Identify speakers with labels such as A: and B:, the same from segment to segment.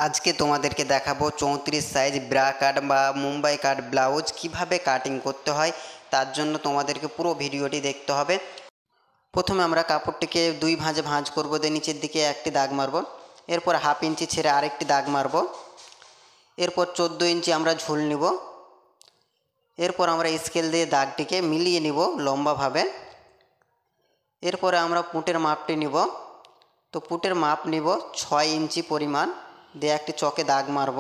A: আজকে তোমাদেরকে দেখাবো 34 সাইজ ব্রা কাট বা মুম্বাই কাট ব্লাউজ কিভাবে কাটিং করতে হয়। তার জন্য তোমাদেরকে পুরো ভিডিওটি দেখতে হবে। প্রথমে আমরা কাপড়টিকে দুই ভাঁজে ভাঁজ করব, দিয়ে নিচের দিকে একটি দাগ মারব, এরপর হাফ ইঞ্চি ছেড়ে আরেকটি দাগ মারব, এরপর 14 ইঞ্চি আমরা ঝুল নিব, এরপর আমরা স্কেল দিয়ে দাগটিকে মিলিয়ে নিব লম্বাভাবে। এরপরে আমরা পুঁটের মাপটি নিব, তো পুঁটের মাপ নিব 6 ইঞ্চি পরিমাণ, দিয়ে একটি চকে দাগ মারব।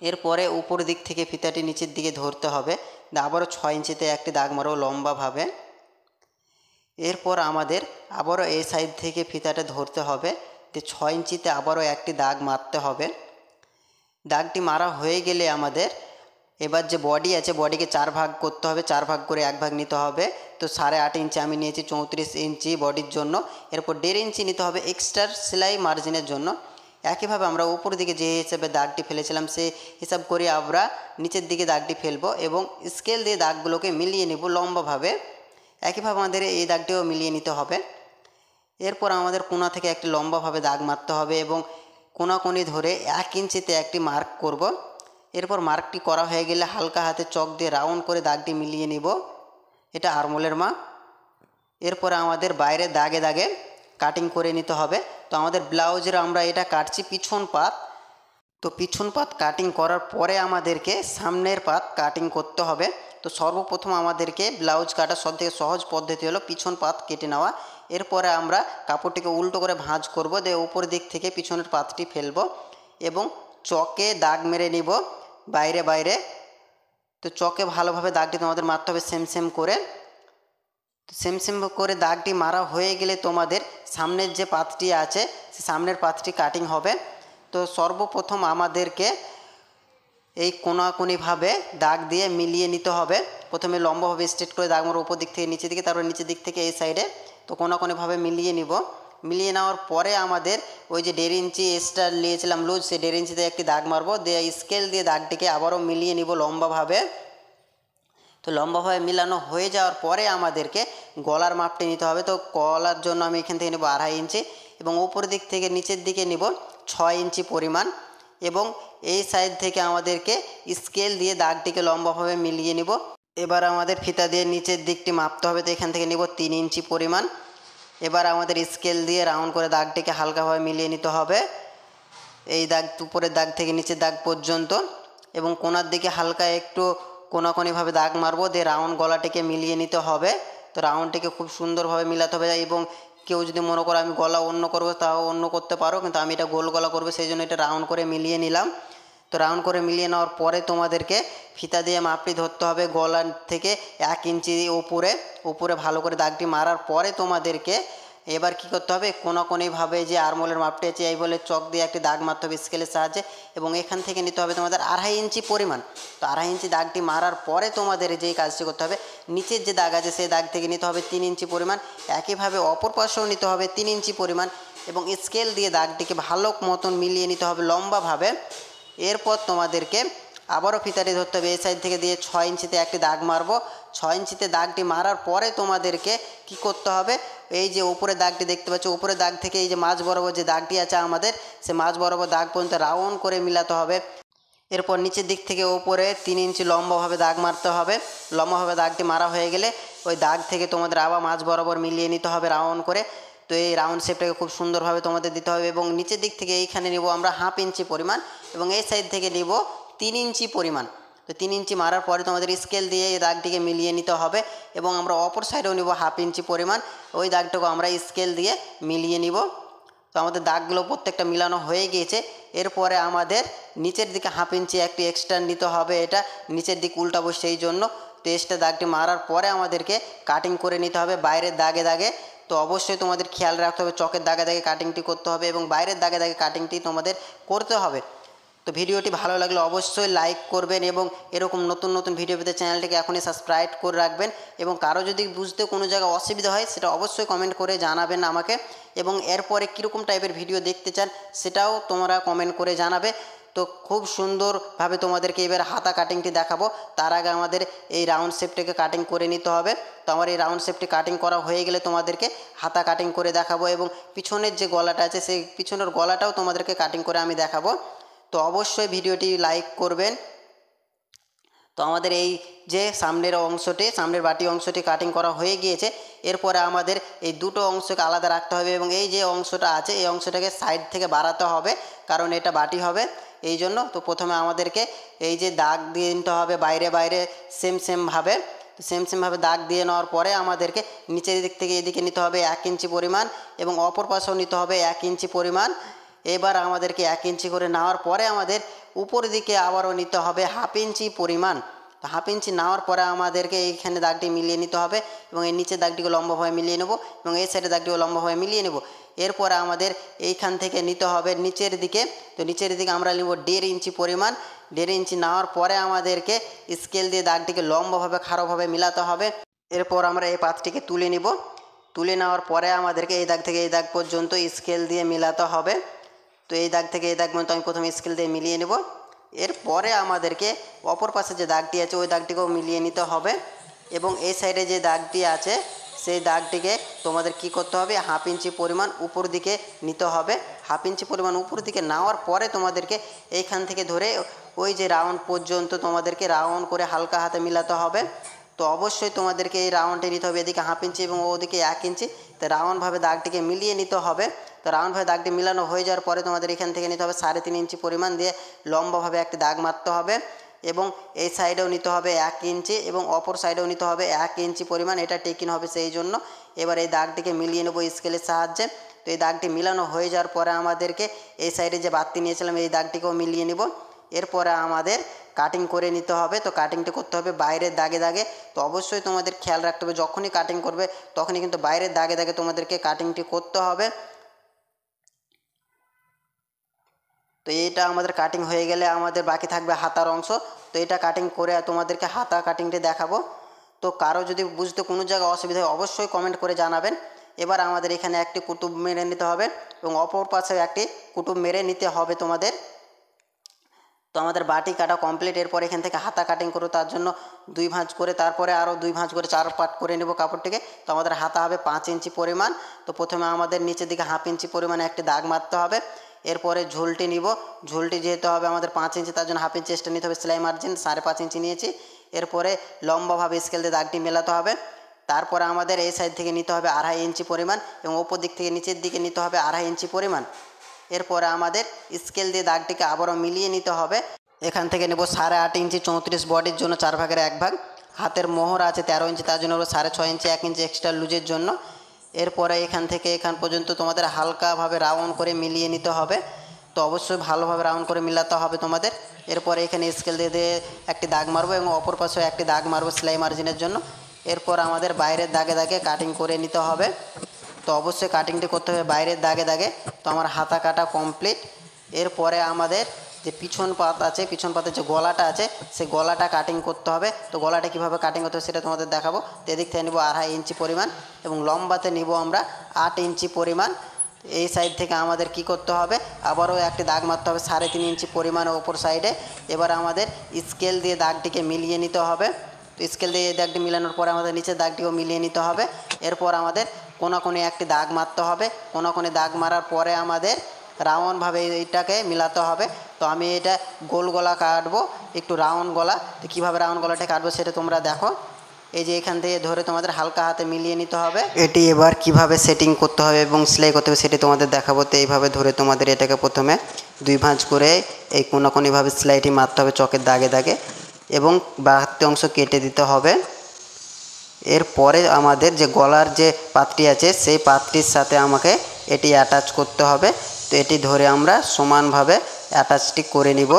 A: এরপরে উপর দিক থেকে ফিতাটি নিচের দিকে ধরতে হবে, আবারও 6 ইঞ্চিতে একটি দাগ মারব লম্বাভাবে। এরপর আমাদের আবারও এই সাইড থেকে ফিতাটা ধরতে হবে, দিয়ে 6 ইঞ্চিতে আবারও একটি দাগ মারতে হবে। দাগটি মারা হয়ে গেলে আমাদের এবার যে বডি আছে বডিকে 4 ভাগ করতে হবে, 4 ভাগ করে 1 ভাগ নিতে হবে। তো 8.5 ইঞ্চি আমি নিয়েছি 34 ইঞ্চি বডির জন্য, এরপর 1.5 ইঞ্চি নিতে হবে এক্সট্রা সেলাই মার্জিনের জন্য। একইভাবে আমরা উপর দিকে যে হিসাবে দাগটি ফেলেছিলাম সেই হিসাব করে আমরা নিচের দিকে দাগটি ফেলবো এবং স্কেল দিয়ে দাগগুলোকে মিলিয়ে নেব লম্বাভাবে। একইভাবে আমাদের এই দাগটিও মিলিয়ে নিতে হবে। এরপর আমাদের কোণা থেকে একটি লম্বাভাবে দাগ মারতে হবে এবং কোণাকোণি ধরে 1 ইঞ্চিতে একটি মার্ক করব। এরপর মার্কটি করা হয়ে গেলে হালকা হাতে চক দিয়ে রাউন্ড করে দাগটি মিলিয়ে নিব, এটা আরমোলের মাপ। এরপর আমাদের বাইরে দাগে দাগে কাটিং করে নিতে হবে। তো আমাদের ব্লাউজের আমরা এটা কাটছি পিছন পাত, তো পিছন পাত কাটিং করার পরে আমাদেরকে সামনের পাত কাটিং করতে হবে। তো সর্বপ্রথম আমাদেরকে ব্লাউজ কাটার সবথেকে সহজ পদ্ধতি হলো পিছন পাত কেটে নেওয়া। এরপরে আমরা কাপড়টিকে উল্টো করে ভাঁজ করব, দিয়ে উপর দিক থেকে পিছনের পাতটি ফেলব এবং চকে দাগ মেরে নিব বাইরে বাইরে। তো চকে ভালোভাবে দাগটি তোমাদের মারতে হবে সেম করে। তো সেম করে দাগটি মারা হয়ে গেলে তোমাদের সামনের যে পাতটি আছে সে সামনের পাতটি কাটিং হবে। তো সর্বপ্রথম আমাদেরকে এই কোণাকুণিভাবে দাগ দিয়ে মিলিয়ে নিতে হবে। প্রথমে লম্বাভাবে স্ট্রেট করে দাগ মারব উপর দিক থেকে নিচের দিকে, তারপর নিচের দিক থেকে এই সাইডে। তো কোণাকুণিভাবে মিলিয়ে নিব। মিলিয়ে নেওয়ার পরে আমাদের ওই যে 1.5 ইঞ্চি এক্সট্রা নিয়েছিলাম লুজ, সেই 1.5 ইঞ্চিতে একটি দাগ মারবো, দিয়ে স্কেল দিয়ে দাগটিকে আবারও মিলিয়ে নিব লম্বাভাবে। তো লম্বাভাবে মিলানো হয়ে যাওয়ার পরে আমাদেরকে গলার মাপটি নিতে হবে। তো গলার জন্য আমি এখান থেকে নেব 2.5 ইঞ্চি এবং উপর দিক থেকে নিচের দিকে নেব 6 ইঞ্চি পরিমাণ এবং এই সাইড থেকে আমাদেরকে স্কেল দিয়ে দাগটিকে লম্বাভাবে মিলিয়ে নিব। এবার আমাদের ফিতা দিয়ে নিচের দিকটি মাপতে হবে, তো এখান থেকে নেব 3 ইঞ্চি পরিমাণ। এবার আমাদের স্কেল দিয়ে রাউন্ড করে দাগটিকে হালকাভাবে মিলিয়ে নিতে হবে এই দাগ উপরের দাগ থেকে নিচের দাগ পর্যন্ত, এবং কোণার দিকে হালকা একটু কোণাকোণিভাবে দাগ মারবো, দিয়ে রাউন্ড গলাটিকে মিলিয়ে নিতে হবে। তো রাউন্ডটিকে খুব সুন্দরভাবে মিলাতে হবে এবং কেউ যদি মনে করো আমি গলা অন্য করবো তাও অন্য করতে পারো, কিন্তু আমি এটা গোল গলা করবো সেই জন্য এটা রাউন্ড করে মিলিয়ে নিলাম। তো রাউন্ড করে মিলিয়ে নেওয়ার পরে তোমাদেরকে ফিতা দিয়ে মাপটি ধরতে হবে গলার থেকে 1 ইঞ্চি উপরে ভালো করে দাগটি মারার পরে তোমাদেরকে এবার কি করতে হবে, কোণাকোণিভাবে যে আরমোলের মাপটি আছে এই বলে চক দিয়ে একটি দাগ মারতে হবে স্কেলের সাহায্যে এবং এখান থেকে নিতে হবে তোমাদের 2.5 ইঞ্চি পরিমাণ। তো 2.5 ইঞ্চি দাগটি মারার পরে তোমাদের যেই কাজটি করতে হবে, নিচের যে দাগ আছে সেই দাগ থেকে নিতে হবে 3 ইঞ্চি পরিমাণ। একইভাবে অপর পাশেও নিতে হবে 3 ইঞ্চি পরিমাণ এবং স্কেল দিয়ে দাগটিকে ভালো মতন মিলিয়ে নিতে হবে লম্বাভাবে। এরপর তোমাদেরকে আবারও ফিতাটি ধরতে হবে, এই সাইড থেকে দিয়ে 6 ইঞ্চিতে একটি দাগ মারবো। 6 ইঞ্চিতে দাগটি মারার পরে তোমাদেরকে কি করতে হবে, এই যে উপরে দাগটি দেখতে পাচ্ছ উপরে দাগ থেকে এই যে মাঝ বরাবর যে দাগটি আছে আমাদের সে মাঝ বরাবর দাগ পর্যন্ত রাউন্ড করে মিলাতে হবে। এরপর নিচের দিক থেকে উপরে 3 ইঞ্চি লম্বাভাবে দাগ মারতে হবে। লম্বাভাবে দাগটি মারা হয়ে গেলে ওই দাগ থেকে তোমাদের আবার মাঝ বরাবর মিলিয়ে নিতে হবে রাউন্ড করে। তো এই রাউন্ড শেপটাকে খুব সুন্দরভাবে তোমাদের দিতে হবে এবং নিচের দিক থেকে এইখানে নেব আমরা 1/2 ইঞ্চি পরিমাণ এবং এই সাইড থেকে নেব 3 ইঞ্চি পরিমাণ। তো 3 ইঞ্চি মারার পরে তোমাদের স্কেল দিয়ে এই দাগটিকে মিলিয়ে নিতে হবে এবং আমরা অপর সাইডেও নেব 1/2 ইঞ্চি পরিমাণ, ওই দাগটাকে আমরা স্কেল দিয়ে মিলিয়ে নিব। তো আমাদের দাগগুলো প্রত্যেকটা মিলানো হয়ে গিয়েছে। এরপরে আমাদের নিচের দিকে 1/2 ইঞ্চি একটি এক্সট্রা নিতে হবে, এটা নিচের দিক উল্টাবো সেই জন্য। তো এক্সট্রা দাগটি মারার পরে আমাদেরকে কাটিং করে নিতে হবে বাইরের দাগে দাগে। তো অবশ্যই তোমাদের খেয়াল রাখতে হবে চকের দাগে দাগে কাটিংটি করতে হবে এবং বাইরের দাগে দাগে কাটিংটি তোমাদের করতে হবে। তো ভিডিওটি ভালো লাগলে অবশ্যই লাইক করবেন এবং এরকম নতুন ভিডিও পেতে চ্যানেলটিকে এখনই সাবস্ক্রাইব করে রাখবেন এবং কারো যদি বুঝতে কোনো জায়গায় অসুবিধা হয় সেটা অবশ্যই কমেন্ট করে জানাবেন আমাকে এবং এরপরে কীরকম টাইপের ভিডিও দেখতে চান সেটাও তোমরা কমেন্ট করে জানাবে। তো খুব সুন্দরভাবে তোমাদেরকে এবার হাতা কাটিংটি দেখাবো। তার আগে আমাদের এই রাউন্ড শেপটিকে কাটিং করে নিতে হবে। তো আমার এই রাউন্ড শেপটি কাটিং করা হয়ে গেলে তোমাদেরকে হাতা কাটিং করে দেখাবো, এবং পিছনের যে গলাটা আছে সেই পিছনের গলাটাও তোমাদেরকে কাটিং করে আমি দেখাবো। তো অবশ্যই ভিডিওটি লাইক করবেন। তো আমাদের এই যে সামনের অংশটি, সামনের বাটি অংশটি কাটিং করা হয়ে গিয়েছে। এরপরে আমাদের এই দুটো অংশকে আলাদা রাখতে হবে, এবং এই যে অংশটা আছে এই অংশটাকে সাইড থেকে বাড়াতে হবে, কারণ এটা বাটি হবে এই জন্য। তো প্রথমে আমাদেরকে এই যে দাগ দিয়ে নিতে হবে বাইরে বাইরে সেমভাবে দাগ দিয়ে নেওয়ার পরে আমাদেরকে নিচের দিক থেকে এদিকে নিতে হবে 1 ইঞ্চি পরিমাণ, এবং অপর পাশেও নিতে হবে 1 ইঞ্চি পরিমাণ। এবার আমাদেরকে 1 ইঞ্চি করে নেওয়ার পরে আমাদের উপর দিকে আবারও নিতে হবে 1/2 ইঞ্চি পরিমাণ। তো 1/2 ইঞ্চি নেওয়ার পরে আমাদেরকে এইখানে দাগটি মিলিয়ে নিতে হবে, এবং এই নিচের দাগটিকে লম্বাভাবে মিলিয়ে নেব, এবং এই সাইডে দাগটিও লম্বাভাবে মিলিয়ে নেব। এরপরে আমাদের এইখান থেকে নিতে হবে নিচের দিকে। তো নিচের দিকে আমরা নেব 1.5 ইঞ্চি পরিমাণ। 1.5 ইঞ্চি নেওয়ার পরে আমাদেরকে স্কেল দিয়ে দাগটিকে লম্বাভাবে খাড়াভাবে মিলাতে হবে। এরপর আমরা এই পাতটিকে তুলে নিব। তুলে নেওয়ার পরে আমাদেরকে এই দাগ থেকে এই দাগ পর্যন্ত স্কেল দিয়ে মিলাতে হবে। তো এই দাগ থেকে এই দাগ পর্যন্ত আমি প্রথমে স্কেল দিয়ে মিলিয়ে নেব। এরপরে আমাদেরকে অপর পাশে যে দাগটি আছে ওই দাগটিকেও মিলিয়ে নিতে হবে, এবং এই সাইডে যে দাগটি আছে সেই দাগটিকে তোমাদের কি করতে হবে 1/2 ইঞ্চি পরিমাণ উপর দিকে নিতে হবে। 1/2 ইঞ্চি পরিমাণ উপর দিকে নেওয়ার পরে তোমাদেরকে এইখান থেকে ধরে ওই যে রাউন্ড পর্যন্ত তোমাদেরকে রাউন্ড করে হালকা হাতে মিলাতে হবে। তো অবশ্যই তোমাদেরকে এই রাউন্ডটি নিতে হবে, এদিকে 1/2 ইঞ্চি এবং ওদিকে 1 ইঞ্চি। তো রাউন্ডভাবে দাগটিকে মিলিয়ে নিতে হবে। তো রাউন্ডভাবে দাগটি মিলানো হয়ে যাওয়ার পরে তোমাদের এখান থেকে নিতে হবে 3.5 ইঞ্চি পরিমাণ দিয়ে লম্বাভাবে একটি দাগ মারতে হবে, এবং এই সাইডেও নিতে হবে 1 ইঞ্চি, এবং অপর সাইডেও নিতে হবে 1 ইঞ্চি পরিমাণ। এটা টেকিং হবে সেই জন্য। এবার এই দাগটিকে মিলিয়ে নেব স্কেলের সাহায্যে। তো এই দাগটি মিলানো হয়ে যাওয়ার পরে আমাদেরকে এই সাইডে যে বাতি নিয়েছিলাম এই দাগটিকেও মিলিয়ে নেব। এরপরে আমাদের কাটিং করে নিতে হবে। তো কাটিংটি করতে হবে বাইরের দাগে দাগে। তো অবশ্যই তোমাদের খেয়াল রাখতে হবে যখনই কাটিং করবে তখনই কিন্তু বাইরের দাগে দাগে তোমাদেরকে কাটিংটি করতে হবে। তো এটা আমাদের কাটিং হয়ে গেলে আমাদের বাকি থাকবে হাতার অংশ। তো এটা কাটিং করে তোমাদেরকে হাতা কাটিংটি দেখাবো। তো কারো যদি বুঝতে কোনো জায়গায় অসুবিধা হয় অবশ্যই কমেন্ট করে জানাবেন। এবার আমাদের এখানে একটি কুতুব মেরে নিতে হবে, এবং অপর পাশে একটি কুতুব মেরে নিতে হবে তোমাদের। তো আমাদের বাটি কাটা কমপ্লিট। এরপর এখান থেকে হাতা কাটিং করো, তার জন্য 2 ভাঁজ করে তারপরে আরও 2 ভাঁজ করে 4 পার্ট করে নেব কাপড়টিকে। তো আমাদের হাতা হবে 5 ইঞ্চি পরিমাণ। তো প্রথমে আমাদের নিচের দিকে 1/2 ইঞ্চি পরিমাণে একটি দাগ মারতে হবে। এরপরে ঝুলটি নিব। ঝুলটি যেহেতু হবে আমাদের 5 ইঞ্চি, তার জন্য 1/2 ইঞ্চি এক্সট্রা নিতে হবে। সেলাই মার্জিন 5.5 ইঞ্চি নিয়েছি। এরপরে লম্বাভাবে স্কেল দিয়ে দাগটি মেলাতে হবে। তারপরে আমাদের এই সাইড থেকে নিতে হবে 2.5 ইঞ্চি পরিমাণ, এবং ওপর দিক থেকে নিচের দিকে নিতে হবে 2.5 ইঞ্চি পরিমাণ। এরপরে আমাদের স্কেল দিয়ে দাগটিকে আবারও মিলিয়ে নিতে হবে। এখান থেকে নেব 8.5 ইঞ্চি 34 বডির জন্য 4 ভাগের 1 ভাগ। হাতের মোহর আছে 13 ইঞ্চি, তার জন্য 6.5 ইঞ্চি 1 ইঞ্চি এক্সট্রা লুজের জন্য। এরপরে এখান থেকে এখান পর্যন্ত তোমাদের হালকাভাবে রাউন্ড করে মিলিয়ে নিতে হবে। তো অবশ্যই ভালোভাবে রাউন্ড করে মিলাতে হবে তোমাদের। এরপরে এখানে স্কেল দিয়ে একটি দাগ মারবো, এবং অপর পাশেও একটি দাগ মারবো সেলাই মার্জিনের জন্য। এরপর আমাদের বাইরের দাগে দাগে কাটিং করে নিতে হবে। তো অবশ্যই কাটিংটি করতে হবে বাইরের দাগে দাগে। তো আমার হাতা কাটা কমপ্লিট। এরপরে আমাদের যে পিছন পাত আছে, পিছন পাতের যে গলাটা আছে সেই গলাটা কাটিং করতে হবে। তো গলাটা কীভাবে কাটিং করতে হবে সেটা তোমাদের দেখাবো। তো এদিক থেকে নেব 2.5 ইঞ্চি পরিমাণ, এবং লম্বাতে নিব আমরা 8 ইঞ্চি পরিমাণ। এই সাইড থেকে আমাদের কি করতে হবে আবারও একটি দাগ মারতে হবে 3.5 ইঞ্চি পরিমাণ ওপর সাইডে। এবার আমাদের স্কেল দিয়ে দাগটিকে মিলিয়ে নিতে হবে। তো স্কেল দিয়ে এই দাগটি মিলানোর পরে আমাদের নিচের দাগটিও মিলিয়ে নিতে হবে। এরপর আমাদের কোণে একটি দাগ মারতে হবে। কোণে দাগ মারার পরে আমাদের রাউন্ডভাবে এইটাকে মিলাতে হবে। তো আমি এটা গোল গলা কাটবো, একটু রাউন্ড গলা। তো কীভাবে রাউন্ড গলাটা কাটবো সেটা তোমরা দেখো। এই যে এখান থেকে ধরে তোমাদের হালকা হাতে মিলিয়ে নিতে হবে। এটি এবার কিভাবে সেটিং করতে হবে এবং সেলাই করতে হবে সেটি তোমাদের দেখাবো। তো এইভাবে ধরে তোমাদের এটাকে প্রথমে 2 ভাঁজ করে এই কোণাকোণিভাবে সেলাইটি মারতে হবে চকের দাগে দাগে, এবং বাড়তি অংশ কেটে দিতে হবে। এরপরে আমাদের যে গলার যে পাতটি আছে সেই পাতটির সাথে আমাকে এটি অ্যাটাচ করতে হবে। তো এটি ধরে আমরা সমানভাবে অ্যাটাচটি করে নিব।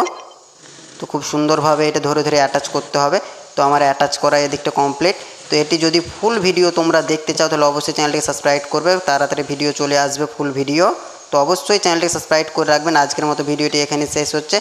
A: তো খুব সুন্দরভাবে এটা ধরে ধরে অ্যাটাচ করতে হবে। তো আমার অ্যাটাচ করা এদিকটা কমপ্লিট। তো এটি যদি ফুল ভিডিও তোমরা দেখতে চাও তাহলে অবশ্যই চ্যানেলটিকে সাবস্ক্রাইব করবে, তাড়াতাড়ি ভিডিও চলে আসবে ফুল ভিডিও। তো অবশ্যই চ্যানেলটিকে সাবস্ক্রাইব করে রাখবেন। আজকের মতো ভিডিওটি এখানে শেষ হচ্ছে।